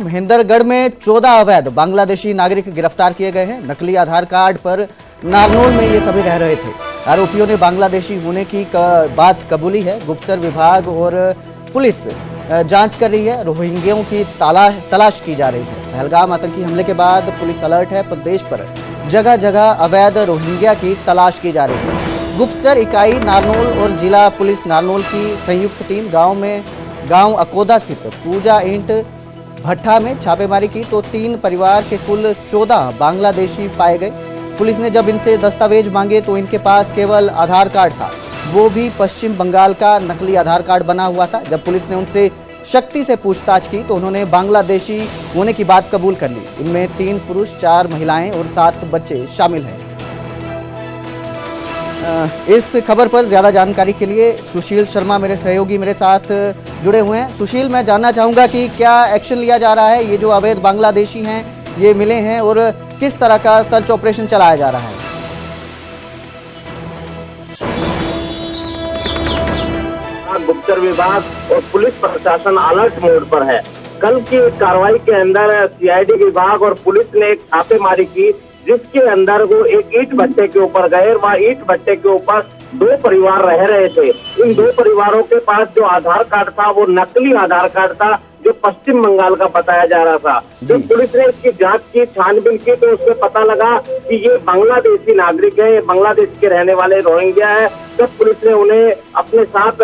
महेंद्रगढ़ में 14 अवैध बांग्लादेशी नागरिक गिरफ्तार किए गए हैं। नकली आधार कार्ड पर नारनौल में ये सभी रह रहे थे। आरोपियों ने बांग्लादेशी होने की बात कबूली है। गुप्तचर विभाग और पुलिस जांच कर रही है। रोहिंग्याओं की तलाश की जा रही है। पहलगाम आतंकी हमले के बाद पुलिस अलर्ट है। प्रदेश पर जगह जगह अवैध रोहिंग्या की तलाश की जा रही है। गुप्तचर इकाई नारनौल और जिला पुलिस नारनौल की संयुक्त टीम गांव अकोदा स्थित पूजा ईंट भट्ठा में छापेमारी की तो 3 परिवार के कुल 14 बांग्लादेशी पाए गए। पुलिस ने जब इनसे दस्तावेज मांगे तो इनके पास केवल आधार कार्ड था, वो भी पश्चिम बंगाल का नकली आधार कार्ड बना हुआ था। जब पुलिस ने उनसे शक्ति से पूछताछ की तो उन्होंने बांग्लादेशी होने की बात कबूल कर ली। इनमें 3 पुरुष, 4 महिलाएं और 7 बच्चे शामिल हैं। इस खबर पर ज्यादा जानकारी के लिए सुशील शर्मा मेरे सहयोगी मेरे साथ जुड़े हुए हैं। सुशील, मैं जानना चाहूंगा कि क्या एक्शन लिया जा रहा है? ये जो अवैध बांग्लादेशी हैं ये मिले हैं और किस तरह का सर्च ऑपरेशन चलाया जा रहा है? गुप्तचर विभाग और पुलिस प्रशासन अलर्ट मोड पर है। कल की कार्रवाई के अंदर सीआईडी विभाग और पुलिस ने एक छापेमारी की, जिसके अंदर वो एक ईंट भट्टे के ऊपर गए। वह ईंट भट्टे के ऊपर 2 परिवार रह रहे थे। इन 2 परिवारों के पास जो आधार कार्ड था वो नकली आधार कार्ड था, जो पश्चिम बंगाल का बताया जा रहा था। जब पुलिस ने इसकी जांच की, छानबीन की, तो उसमें पता लगा कि ये बांग्लादेशी नागरिक है, ये बांग्लादेश के रहने वाले रोहिंग्या है। तब पुलिस ने उन्हें अपने साथ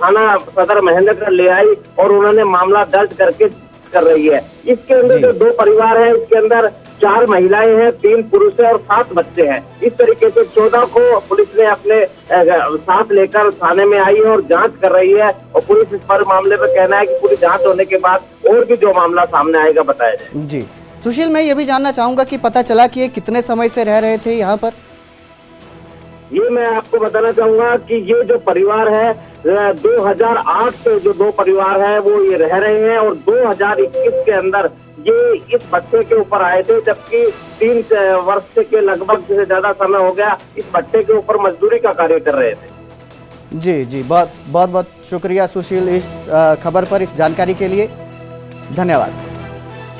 थाना सदर महेंद्रगढ़ ले आई और उन्होंने मामला दर्ज करके कर रही है। इसके अंदर जो 2 परिवार है, इसके अंदर 4 महिलाएं हैं, 3 पुरुष हैं और 7 बच्चे हैं। इस तरीके से 14 को पुलिस ने अपने साथ लेकर थाने में आई है और जांच कर रही है। और पुलिस इस पर मामले पर कहना है कि पूरी जांच होने के बाद और भी जो मामला सामने आएगा बताया जाए। जी सुशील, मैं ये भी जानना चाहूंगा कि पता चला कि ये कितने समय से रह रहे थे यहाँ पर? ये मैं आपको बताना चाहूंगा कि ये जो परिवार है 2008 से जो 2 परिवार है वो ये रह रहे हैं और 2021 के अंदर ये इस भट्टे के ऊपर आए थे, जबकि 3 वर्ष के लगभग से ज्यादा समय हो गया इस भट्टे के ऊपर मजदूरी का कार्य कर रहे थे। जी बहुत शुक्रिया सुशील इस खबर पर, इस जानकारी के लिए धन्यवाद।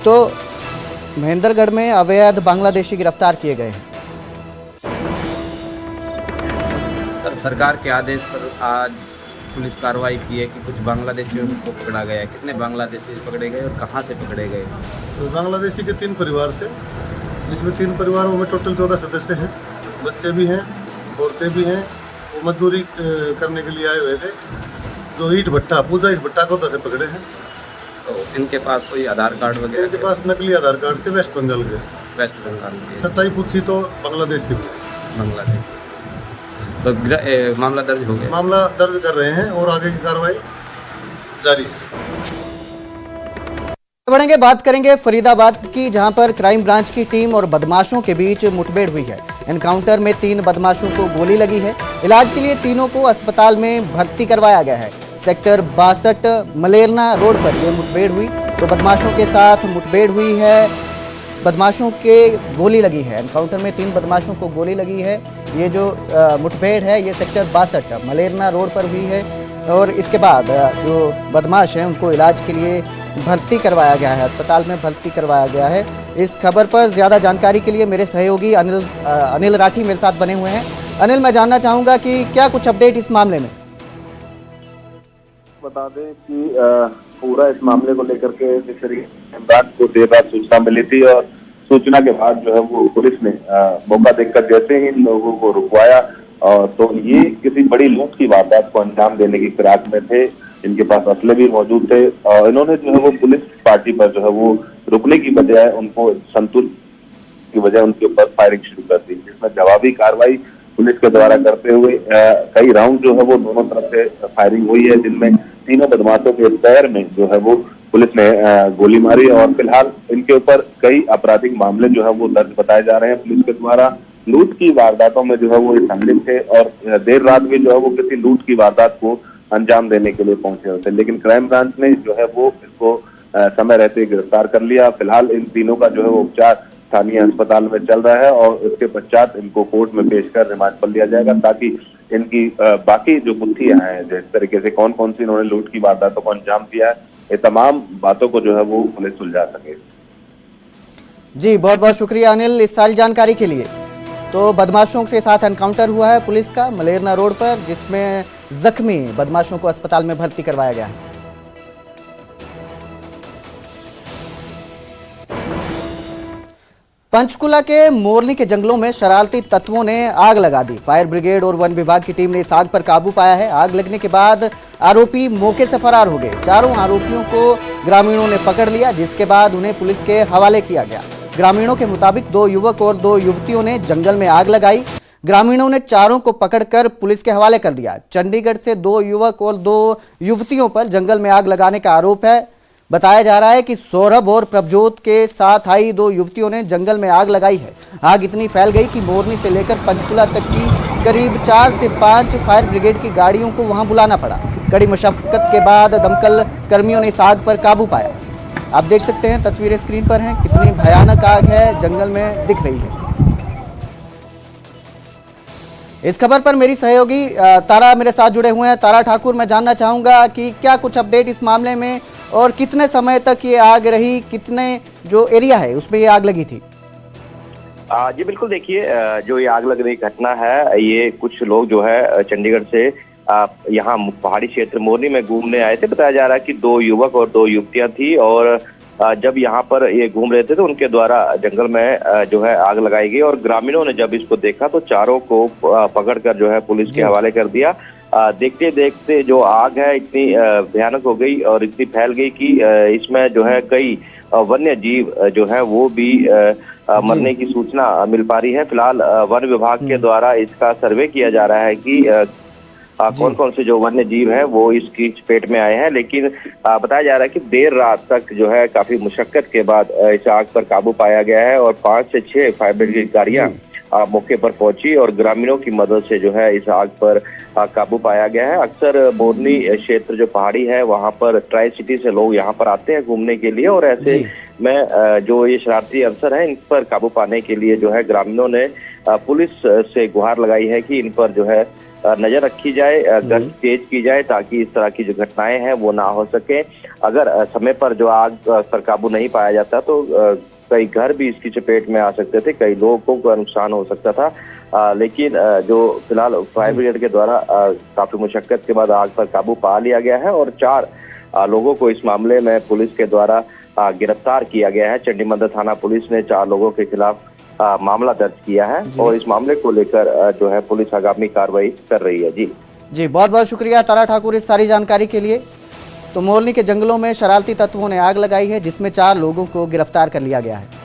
तो महेंद्रगढ़ में अवैध बांग्लादेशी गिरफ्तार किए गए हैं। सरकार के आदेश पर आज पुलिस कार्रवाई की है कि कुछ बांग्लादेशियों को पकड़ा गया है। कितने बांग्लादेशी पकड़े गए और कहां से पकड़े गए? तो बांग्लादेशी के 3 परिवार थे, जिसमें 3 परिवारों में टोटल 14 सदस्य हैं। बच्चे भी हैं, औरतें भी हैं। वो मजदूरी करने के लिए आए हुए थे। जो ईंट भट्टा, पूजा ईंट भट्टा को से पकड़े हैं। तो इनके पास कोई आधार कार्ड वगैरह? इनके पास नकली आधार कार्ड थे, वेस्ट बंगाल के। वेस्ट बंगाल के। सच्चाई पूछी तो बांग्लादेश के थे। बांग्लादेश। तो मामला दर्ज हो गया? मामला दर्ज कर रहे हैं और आगे की कार्रवाई जारी है। बढ़ेंगे, बात करेंगे फरीदाबाद की, जहां पर क्राइम ब्रांच की टीम और बदमाशों के बीच मुठभेड़ हुई है। एनकाउंटर में 3 बदमाशों को गोली लगी है। इलाज के लिए तीनों को अस्पताल में भर्ती करवाया गया है। सेक्टर 62 मलेरना रोड पर यह मुठभेड़ हुई तो बदमाशों के साथ मुठभेड़ हुई है। बदमाशों के गोली लगी है। एनकाउंटर में 3 बदमाशों को गोली लगी है। ये जो मुठभेड़ है ये सेक्टर 62 मलेरना रोड पर हुई है और इसके बाद जो बदमाश हैं उनको इलाज के लिए भर्ती करवाया गया है, अस्पताल में भर्ती करवाया गया है। इस खबर पर ज़्यादा जानकारी के लिए मेरे सहयोगी अनिल राठी मेरे साथ बने हुए हैं। अनिल, मैं जानना चाहूँगा कि क्या कुछ अपडेट इस मामले में? बता दें कि पूरा इस मामले को लेकर के जिस तरीके ब्रांच को देर रात सूचना मिली थी और सूचना के बाद जो है वो पुलिस ने मौका देखकर जैसे ही इन लोगों को रुकवाया और तो ये किसी बड़ी लूट की वारदात को अंजाम देने की फिराक में थे। इनके पास असले भी मौजूद थे और इन्होंने जो है वो पुलिस पार्टी पर जो है वो रुकने की बजाय उनको संतुलन की बजाय उनके ऊपर फायरिंग शुरू कर दी, जिसमें जवाबी कार्रवाई पुलिस के द्वारा करते हुए कई राउंड जो है वो दोनों तरफ से फायरिंग हुई है, जिनमें तीनों बदमाशों के पैर में जो है वो पुलिस ने गोली मारी और फिलहाल इनके ऊपर कई आपराधिक मामले जो है वो दर्ज बताए जा रहे हैं पुलिस के द्वारा। लूट की वारदातों में जो है वो सम्मिलित थे और देर रात भी जो है वो किसी लूट की वारदात को अंजाम देने के लिए पहुंचे होते, लेकिन क्राइम ब्रांच ने जो है वो इसको समय रहते गिरफ्तार कर लिया। फिलहाल इन तीनों का जो है वो उपचार स्थानीय अस्पताल में चल रहा है और इसके पश्चात इनको कोर्ट में पेश कर रिमांड पर लिया जाएगा ताकि इनकी बाकी जो गुत्थियां हैं जिस तरीके से कौन कौन सी इन्होंने लूट की वारदातों को अंजाम दिया है ये तमाम बातों को जो है वो पुलिस सुलझा सके। जी बहुत बहुत शुक्रिया अनिल इस सारी जानकारी के लिए। तो बदमाशों के साथ एनकाउंटर हुआ है पुलिस का मलेरना रोड पर, जिसमें जख्मी बदमाशों को अस्पताल में भर्ती करवाया गया है। पंचकुला के मोरनी के जंगलों में शरारती तत्वों ने आग लगा दी। फायर ब्रिगेड और वन विभाग की टीम ने इस आग पर काबू पाया है। आग लगने के बाद आरोपी मौके से फरार हो गए। चारों आरोपियों को ग्रामीणों ने पकड़ लिया, जिसके बाद उन्हें पुलिस के हवाले किया गया। ग्रामीणों के मुताबिक 2 युवक और 2 युवतियों ने जंगल में आग लगाई। ग्रामीणों ने चारों को पकड़कर पुलिस के हवाले कर दिया। चंडीगढ़ से 2 युवक और 2 युवतियों पर जंगल में आग लगाने का आरोप है। बताया जा रहा है कि सौरभ और प्रभजोत के साथ आई 2 युवतियों ने जंगल में आग लगाई है। आग इतनी फैल गई कि मोरनी से लेकर पंचकुला तक की करीब 4 से 5 फायर ब्रिगेड की गाड़ियों को वहां बुलाना पड़ा। कड़ी मशक्कत के बाद दमकल कर्मियों ने इस आग पर काबू पाया। आप देख सकते हैं, तस्वीरें स्क्रीन पर हैं, कितनी भयानक आग है जंगल में दिख रही है। इस खबर पर मेरी सहयोगी तारा मेरे साथ जुड़े हुए हैं। तारा ठाकुर, मैं जानना चाहूंगा कि क्या कुछ अपडेट इस मामले में और कितने समय तक ये आग रही, कितने जो एरिया है उसमें ये आग लगी थी? जी बिल्कुल, देखिए जो ये आग लग रही घटना है, ये कुछ लोग जो है चंडीगढ़ से यहाँ पहाड़ी क्षेत्र मोरनी में घूमने आए थे। बताया जा रहा है कि 2 युवक और 2 युवतियां थी और जब यहाँ पर ये घूम रहे थे तो उनके द्वारा जंगल में जो है आग लगाई गई और ग्रामीणों ने जब इसको देखा तो चारों को पकड़कर जो है पुलिस के हवाले कर दिया। देखते देखते जो आग है इतनी भयानक हो गई और इतनी फैल गई कि इसमें जो है कई वन्य जीव जो है वो भी मरने की सूचना मिल पा रही है। फिलहाल वन विभाग के द्वारा इसका सर्वे किया जा रहा है कि कौन कौन से जो वन्य जीव हैं वो इसकी चपेट में आए हैं, लेकिन बताया जा रहा है कि देर रात तक जो है काफी मुशक्कत के बाद इस आग पर काबू पाया गया है और 5 से 6 फायर ब्रिगेड गाड़ियां मौके पर पहुंची और ग्रामीणों की मदद से जो है इस आग पर काबू पाया गया है। अक्सर मोरनी क्षेत्र जो पहाड़ी है वहां पर ट्राई सिटी से लोग यहाँ पर आते हैं घूमने के लिए और ऐसे में जो ये शरारती अनसर हैं इन पर काबू पाने के लिए जो है ग्रामीणों ने पुलिस से गुहार लगाई है कि इन पर जो है नजर रखी जाए, गश्त तेज की जाए ताकि इस तरह की जो घटनाएं हैं वो ना हो सके। अगर समय पर जो आग पर काबू नहीं पाया जाता तो कई घर भी इसकी चपेट में आ सकते थे, कई लोगों को नुकसान हो सकता था। लेकिन जो फिलहाल फायर ब्रिगेड के द्वारा काफी मुशक्कत के बाद आग पर काबू पा लिया गया है और 4 लोगों को इस मामले में पुलिस के द्वारा गिरफ्तार किया गया है। चंडीमंदिर थाना पुलिस ने 4 लोगों के खिलाफ मामला दर्ज किया है और इस मामले को लेकर जो है पुलिस आगामी कार्रवाई कर रही है। जी बहुत बहुत शुक्रिया तारा ठाकुर इस सारी जानकारी के लिए। तो मोरनी के जंगलों में शरारती तत्वों ने आग लगाई है, जिसमें 4 लोगों को गिरफ्तार कर लिया गया है।